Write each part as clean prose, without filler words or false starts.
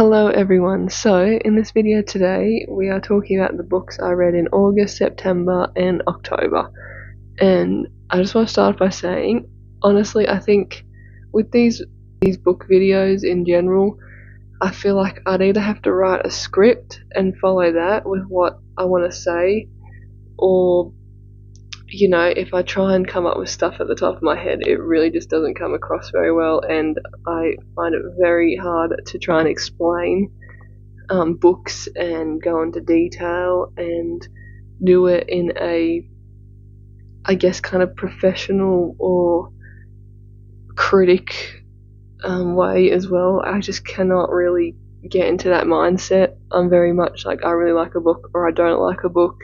Hello everyone, so in this video today we are talking about the books I read in August, September and October. And I just want to start by saying, honestly, I think with these book videos in general, I feel like I'd either have to write a script and follow that with what I want to say, or if I try and come up with stuff at the top of my head, it really just doesn't come across very well, and I find it very hard to try and explain books and go into detail and do it in a, I guess, kind of professional or critic way as well. I just cannot really get into that mindset. I'm very much like, I really like a book or I don't like a book,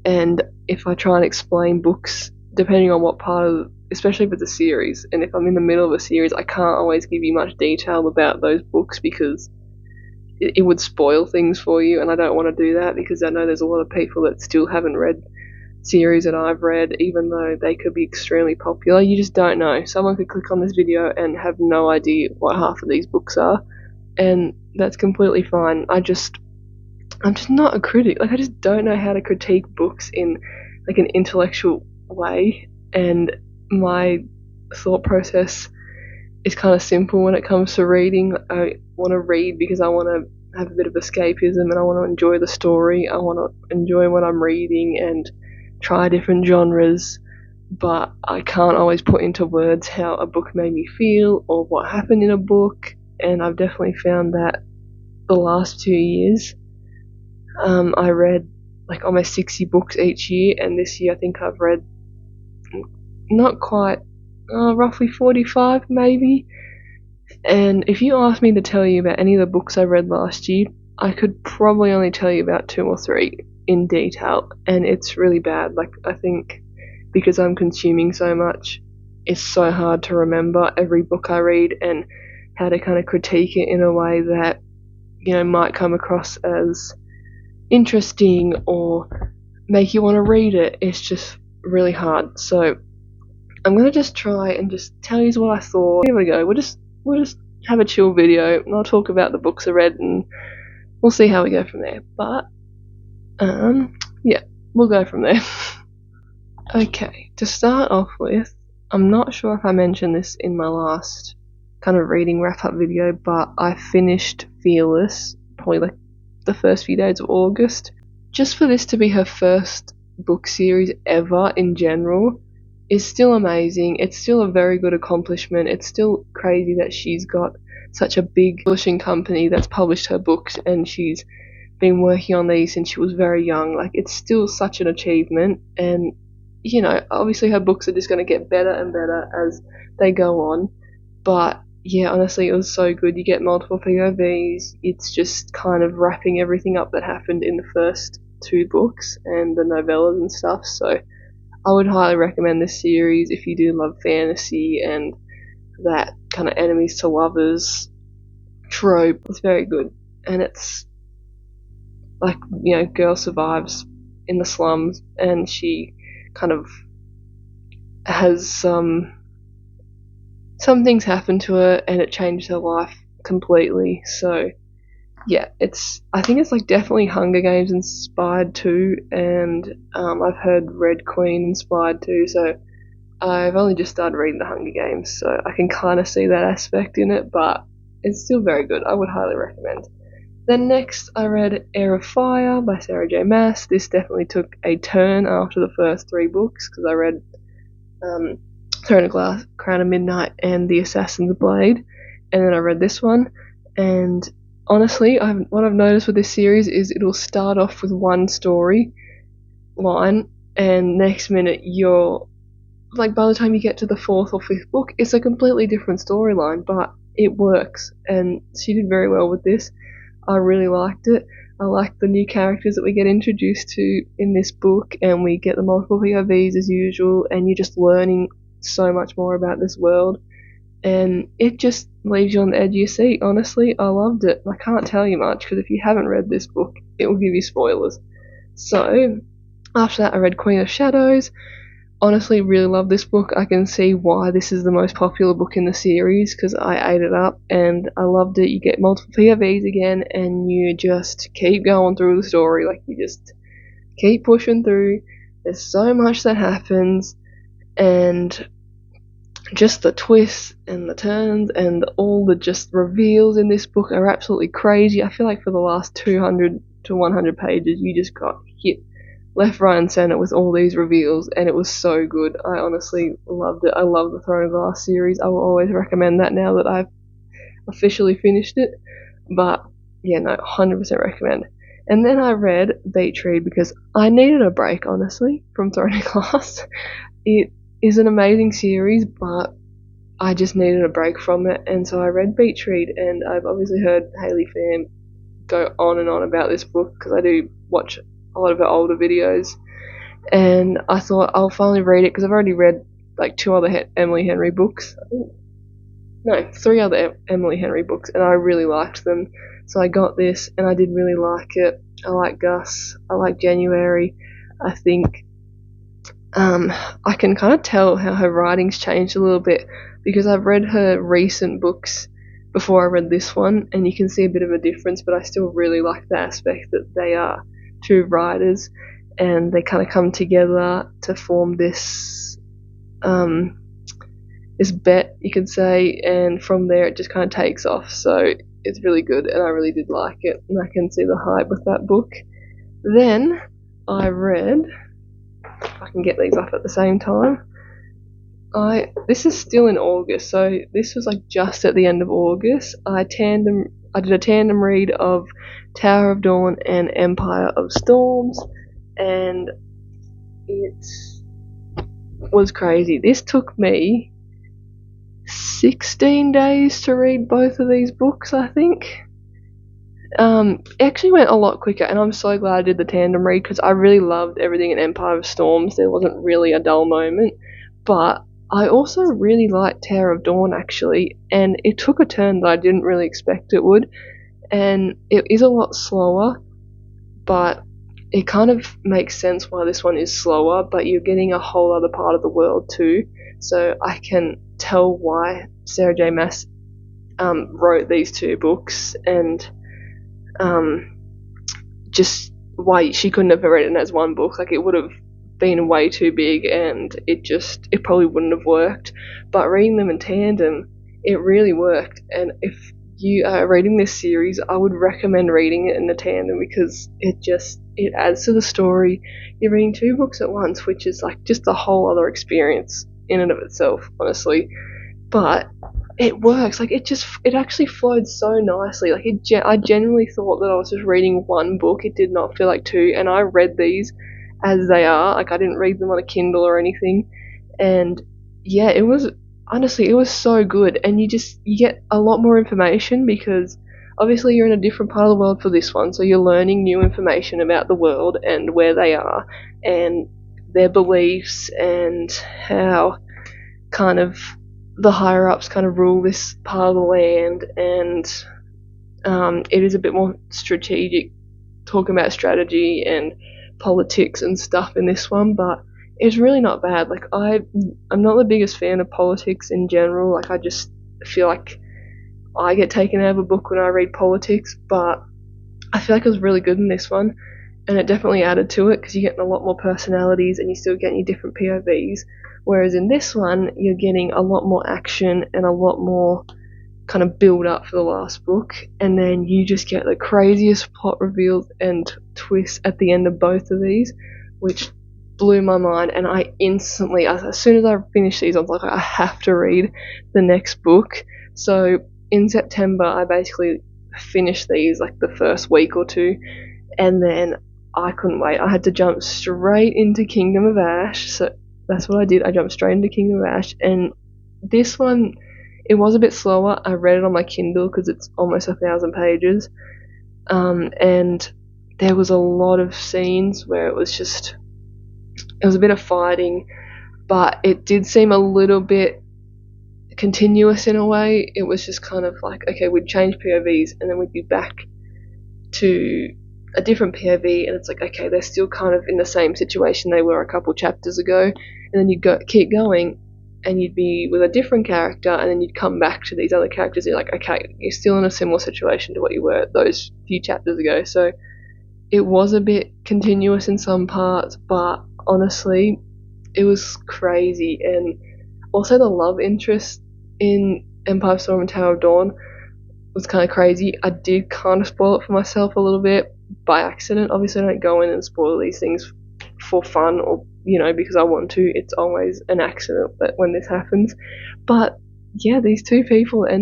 and if I try and explain books, depending on what part of, especially if it's a series, and if I'm in the middle of a series, I can't always give you much detail about those books because it would spoil things for you, and I don't want to do that because I know there's a lot of people that still haven't read series that I've read, even though they could be extremely popular. You just don't know. Someone could click on this video and have no idea what half of these books are, and that's completely fine. I'm just not a critic. Like, I just don't know how to critique books in like an intellectual way, and my thought process is kind of simple when it comes to reading. I want to read because I want to have a bit of escapism and I want to enjoy the story. I want to enjoy what I'm reading and try different genres, but I can't always put into words how a book made me feel or what happened in a book, and I've definitely found that the last 2 years. I read like almost 60 books each year, and this year I think I've read not quite, roughly 45 maybe. And if you asked me to tell you about any of the books I read last year, I could probably only tell you about 2 or 3 in detail, and it's really bad. Like, I think because I'm consuming so much, it's so hard to remember every book I read and how to kind of critique it in a way that, might come across as interesting or make you want to read it. It's just really hard. So I'm going to just try and just tell you what I thought. Here we go. We'll just have a chill video and I'll talk about the books I read and we'll see how we go from there. But yeah, we'll go from there. Okay, to start off with, I'm not sure if I mentioned this in my last kind of reading wrap up video, but I finished Fearless probably like the first few days of August. Just for this to be her first book series ever in general is still amazing. It's still a very good accomplishment. It's still crazy that she's got such a big publishing company that's published her books, and she's been working on these since she was very young. Like, it's still such an achievement, and obviously her books are just going to get better and better as they go on. But yeah, honestly, it was so good. You get multiple POVs. It's just kind of wrapping everything up that happened in the first 2 books and the novellas and stuff. So I would highly recommend this series if you do love fantasy and that kind of enemies to lovers trope. It's very good, and it's like, girl survives in the slums and she kind of has some things happen to her and it changed her life completely. So yeah, I think it's like definitely Hunger Games inspired too, and I've heard Red Queen inspired too, so I've only just started reading the Hunger Games, so I can kind of see that aspect in it, but it's still very good. I would highly recommend. Then next I read Heir of Fire by Sarah J Maas. This definitely took a turn after the first 3 books because I read Throne of Glass, Crown of Midnight and The Assassin's Blade, and then I read this one. And honestly, what I've noticed with this series is it'll start off with one story line, and next minute you're like, by the time you get to the 4th or 5th book, it's a completely different storyline, but it works, and she did very well with this. I really liked it. I like the new characters that we get introduced to in this book, and we get the multiple POVs as usual, and you're just learning so much more about this world, and it just leaves you on the edge of your seat. Honestly, I loved it. I can't tell you much because if you haven't read this book, it will give you spoilers. So after that I read Queen of Shadows. honestly really love this book. I can see why this is the most popular book in the series, because I ate it up and I loved it. You get multiple POVs again and you just keep going through the story. Like, you just keep pushing through. There's so much that happens, and just the twists and the turns and all the just reveals in this book are absolutely crazy. I feel like for the last 200 to 100 pages you just got hit left, right and centre with all these reveals, and it was so good. I honestly loved it. I love the Throne of Glass series. I will always recommend that now that I've officially finished it. But yeah, no, 100% recommend. And then I read Beach Read because I needed a break, honestly, from Throne of Glass. It is an amazing series, but I just needed a break from it, and so I read Beach Read, and I've obviously heard Hayley Pham go on and on about this book because I do watch a lot of her older videos, and I thought I'll finally read it because I've already read like 2 other Emily Henry books. No, 3 other Emily Henry books, and I really liked them. So I got this, and I did really like it. I like Gus. I like January. I think I can kind of tell how her writing's changed a little bit because I've read her recent books before I read this one, and you can see a bit of a difference, but I still really like the aspect that they are 2 writers and they kind of come together to form this this bet, you could say, and from there it just kind of takes off. So it's really good, and I really did like it, and I can see the hype with that book. Then I read, if I can get these off at the same time, this is still in August, so this was like just at the end of August. I did a tandem read of Tower of Dawn and Empire of Storms, and it was crazy. This took me 16 days to read both of these books, I think. It actually went a lot quicker, and I'm so glad I did the tandem read because I really loved everything in Empire of Storms. There wasn't really a dull moment, but I also really liked Tower of Dawn, actually, and it took a turn that I didn't really expect it would, and it is a lot slower, but it kind of makes sense why this one is slower, but you're getting a whole other part of the world too, so I can tell why Sarah J. Maas wrote these 2 books, and just why she couldn't have written it as one book. Like, it would have been way too big and it probably wouldn't have worked, but reading them in tandem, it really worked. And if you are reading this series, I would recommend reading it in a tandem because it adds to the story. You're reading 2 books at once, which is like just a whole other experience in and of itself, honestly. But it works. Like, it actually flowed so nicely. Like, I genuinely thought that I was just reading one book. It did not feel like 2, and I read these as they are. Like, I didn't read them on a Kindle or anything, and yeah, it was so good. And you get a lot more information because obviously you're in a different part of the world for this one, so you're learning new information about the world and where they are and their beliefs and how kind of the higher ups kind of rule this part of the land, and it is a bit more strategic, talking about strategy and politics and stuff in this one, but it's really not bad. Like, I'm not the biggest fan of politics in general. Like, I just feel like I get taken out of a book when I read politics, but I feel like it was really good in this one, and it definitely added to it because you're getting a lot more personalities and you're still getting your different POVs. Whereas in this one, you're getting a lot more action and a lot more kind of build up for the last book, and then you just get the craziest plot reveals and twists at the end of both of these, which blew my mind. And I instantly, as soon as I finished these, I was like, I have to read the next book. So in September, I basically finished these like the first week or 2, and then I couldn't wait. I had to jump straight into Kingdom of Ash, so that's what I did. I jumped straight into Kingdom of Ash, and this one, it was a bit slower. I read it on my Kindle because it's almost 1,000 pages, and there was a lot of scenes where it was a bit of fighting, but it did seem a little bit continuous in a way. It was just kind of like, okay, we'd change POVs and then we'd be back to a different POV, and it's like, okay, they're still kind of in the same situation they were a couple chapters ago, and then you'd keep going, and you'd be with a different character, and then you'd come back to these other characters, and you're like, okay, you're still in a similar situation to what you were those few chapters ago. So it was a bit continuous in some parts, but honestly, it was crazy. And also the love interest in Empire of Storm and Tower of Dawn was kind of crazy. I did kind of spoil it for myself a little bit by accident. Obviously, I don't go in and spoil these things for fun or, because I want to. It's always an accident that when this happens. But yeah, these two people that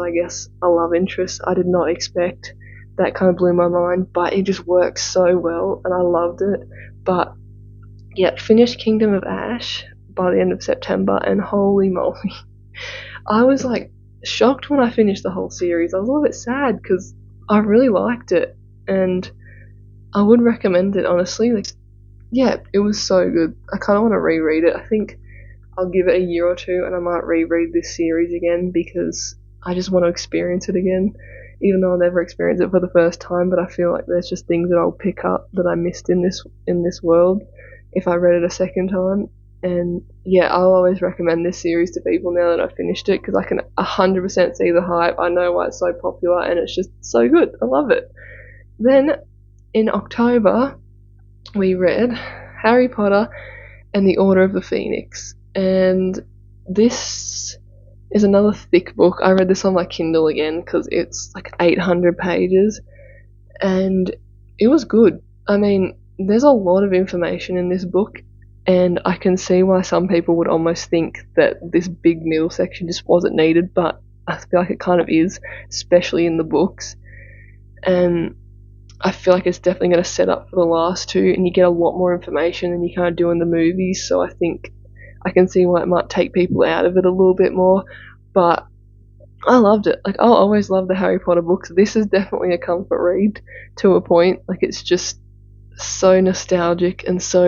I guess are love interests, I did not expect. That kind of blew my mind, but it just works so well, and I loved it. But yeah, finished Kingdom of Ash by the end of September, and holy moly, I was like shocked when I finished the whole series. I was a little bit sad because I really liked it, and I would recommend it, honestly. Like, yeah, it was so good. I kind of want to reread it. I think I'll give it a year or two, and I might reread this series again because I just want to experience it again, even though I'll never experience it for the first time. But I feel like there's just things that I'll pick up that I missed in this world if I read it a second time. And yeah, I'll always recommend this series to people now that I've finished it, because I can 100% see the hype. I know why it's so popular, and it's just so good. I love it. Then in October, we read Harry Potter and the Order of the Phoenix, and this is another thick book. I read this on my Kindle again because it's like 800 pages, and it was good. I mean, there's a lot of information in this book, and I can see why some people would almost think that this big middle section just wasn't needed, but I feel like it kind of is, especially in the books. And I feel like it's definitely going to set up for the last two, and you get a lot more information than you kind of do in the movies, so I think I can see why it might take people out of it a little bit more. But I loved it. Like, I'll always love the Harry Potter books. This is definitely a comfort read to a point. Like, it's just so nostalgic, and so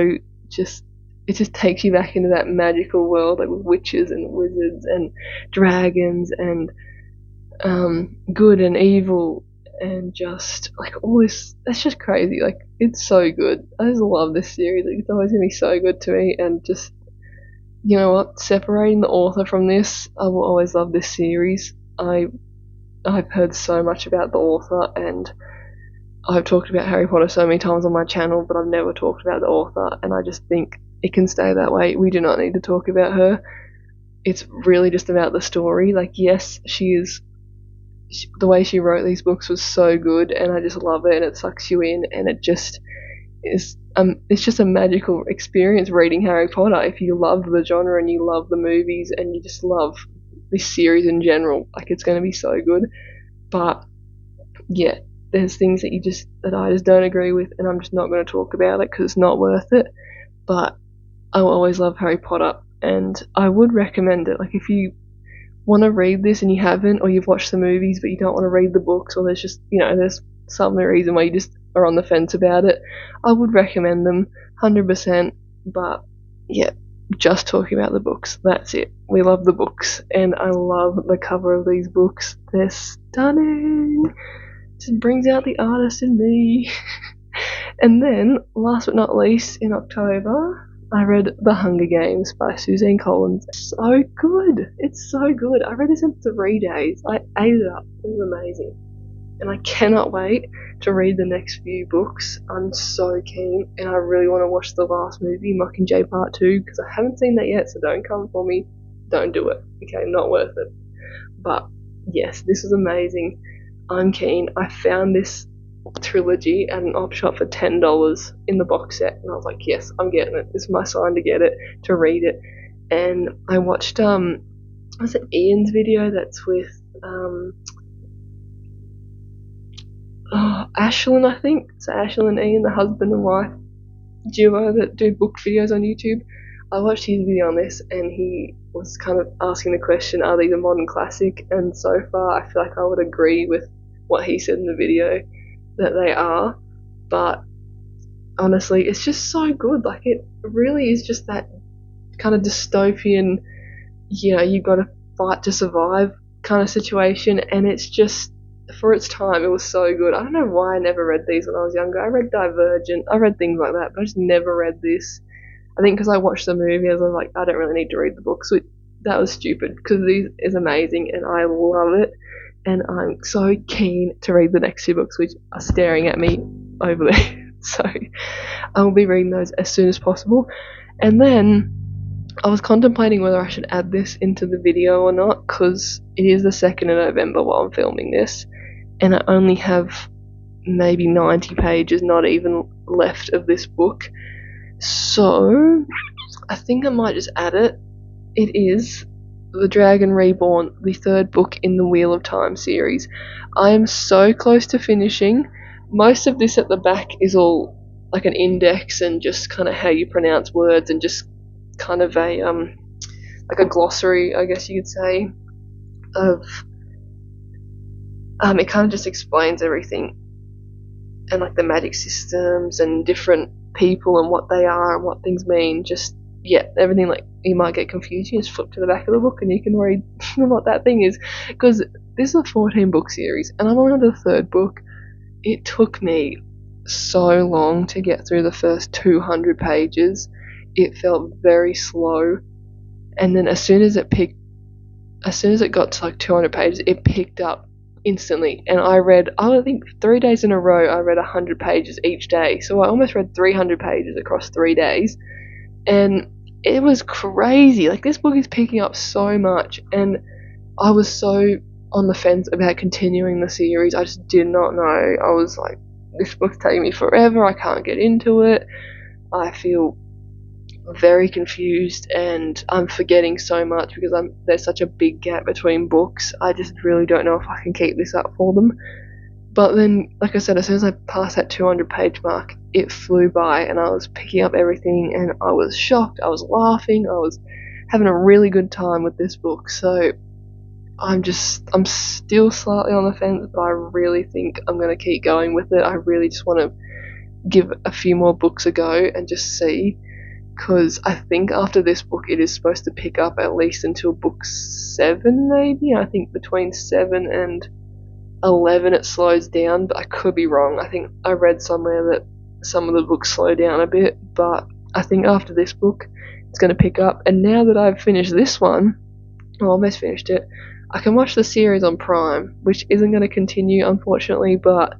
it just takes you back into that magical world, like with witches and wizards and dragons and good and evil, and just like all this. That's just crazy. Like, it's so good. I just love this series. Like, it's always gonna be so good to me. And just, you know what, separating the author from this, I will always love this series. I've heard so much about the author, and I've talked about Harry Potter so many times on my channel, but I've never talked about the author, and I just think it can stay that way. We do not need to talk about her. It's really just about the story. Like, yes, the way she wrote these books was so good, and I just love it, and it sucks you in, and it just is it's just a magical experience reading Harry Potter. If you love the genre and you love the movies and you just love this series in general, like, it's going to be so good. But yeah, there's things that I just don't agree with, and I'm just not going to talk about it because it's not worth it. But I will always love Harry Potter, and I would recommend it. Like, if you want to read this and you haven't, or you've watched the movies but you don't want to read the books, or there's just, there's some reason why you just are on the fence about it, I would recommend them 100%. But yeah, just talking about the books, that's it. We love the books, and I love the cover of these books. They're stunning. Just brings out the artist in me. And then, last but not least, in October, I read The Hunger Games by Suzanne Collins. So good. It's so good. I read this in 3 days. I ate it up. It was amazing. And I cannot wait to read the next few books. I'm so keen, and I really want to watch the last movie, Mockingjay Part 2, because I haven't seen that yet, so don't come for me. Don't do it. Okay, not worth it. But yes, this is amazing. I'm keen. I found this trilogy at an op shop for $10 in the box set, and I was like, yes, I'm getting it. This is my sign to get it, to read it. And I watched was it Ian's video that's with Ashlyn, I think. So Ashlyn and Ian, the husband and wife duo that do book videos on YouTube. I watched his video on this, and he was kind of asking the question, are these a modern classic? And so far I feel like I would agree with what he said in the video, that they are. But honestly, it's just so good. Like, it really is just that kind of dystopian, you've got to fight to survive kind of situation, and it's just for its time, it was so good. I don't know why I never read these when I was younger. I read Divergent, I read things like that, but I just never read this. I think because I watched the movie, I was like, I don't really need to read the books. So that was stupid, because this is amazing and I love it. And I'm so keen to read the next 2 books, which are staring at me over there. So I will be reading those as soon as possible. And then I was contemplating whether I should add this into the video or not, because it is the 2nd of November while I'm filming this, and I only have maybe 90 pages, not even, left of this book. So I think I might just add it. It is The Dragon Reborn, the 3rd book in the Wheel of Time series. I am so close to finishing. Most of this at the back is all like an index and just kind of how you pronounce words, and just kind of a like a glossary, I guess you could say, of it kind of just explains everything, and like the magic systems and different people and what they are and what things mean. Just, yeah, everything. Like, you might get confused, you just flip to the back of the book and you can read what that thing is, because this is a 14 book series and I'm on the 3rd book. It took me so long to get through the first 200 pages. It felt very slow, and then as soon as it got to like 200 pages, it picked up instantly. And I think 3 days in a row, I read 100 pages each day. So I almost read 300 pages across 3 days. And it was crazy. Like, this book is picking up so much. And I was so on the fence about continuing the series. I just did not know. I was like, this book's taking me forever. I can't get into it. I feel very confused, and I'm forgetting so much because there's such a big gap between books. I just really don't know if I can keep this up for them. But then, like I said, as soon as I passed that 200 page mark, it flew by, and I was picking up everything, and I was shocked, I was laughing, I was having a really good time with this book. So I'm still slightly on the fence, but I really think I'm going to keep going with it. I really just want to give a few more books a go and just see, because I think after this book it is supposed to pick up at least until book 7, maybe. I think between 7 and 11 it slows down, but I could be wrong. I think I read somewhere that some of the books slow down a bit, but I think after this book it's going to pick up. And now that I've finished this one, or almost finished it, I can watch the series on Prime, which isn't going to continue, unfortunately, but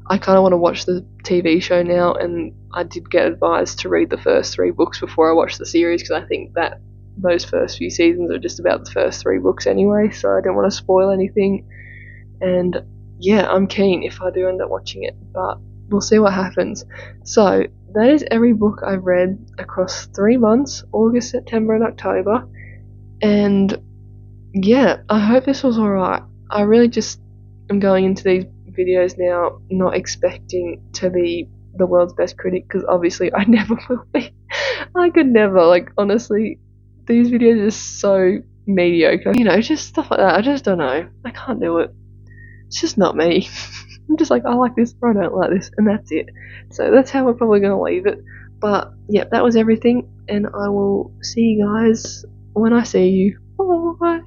I kind of want to watch the TV show now, and I did get advised to read the first 3 books before I watch the series, because I think that those first few seasons are just about the first 3 books anyway, so I don't want to spoil anything. And yeah, I'm keen if I do end up watching it, but we'll see what happens. So that is every book I've read across 3 months, August, September and October. And yeah, I hope this was alright. I really just am going into these videos now not expecting to be the world's best critic, because obviously I never will be. I could never, like, honestly, these videos are so mediocre, just stuff like that. I just don't know, I can't do it. It's just not me. I'm just like, I like this or I don't like this, and that's it. So that's how we're probably going to leave it. But yeah, that was everything, and I will see you guys when I see you. Bye.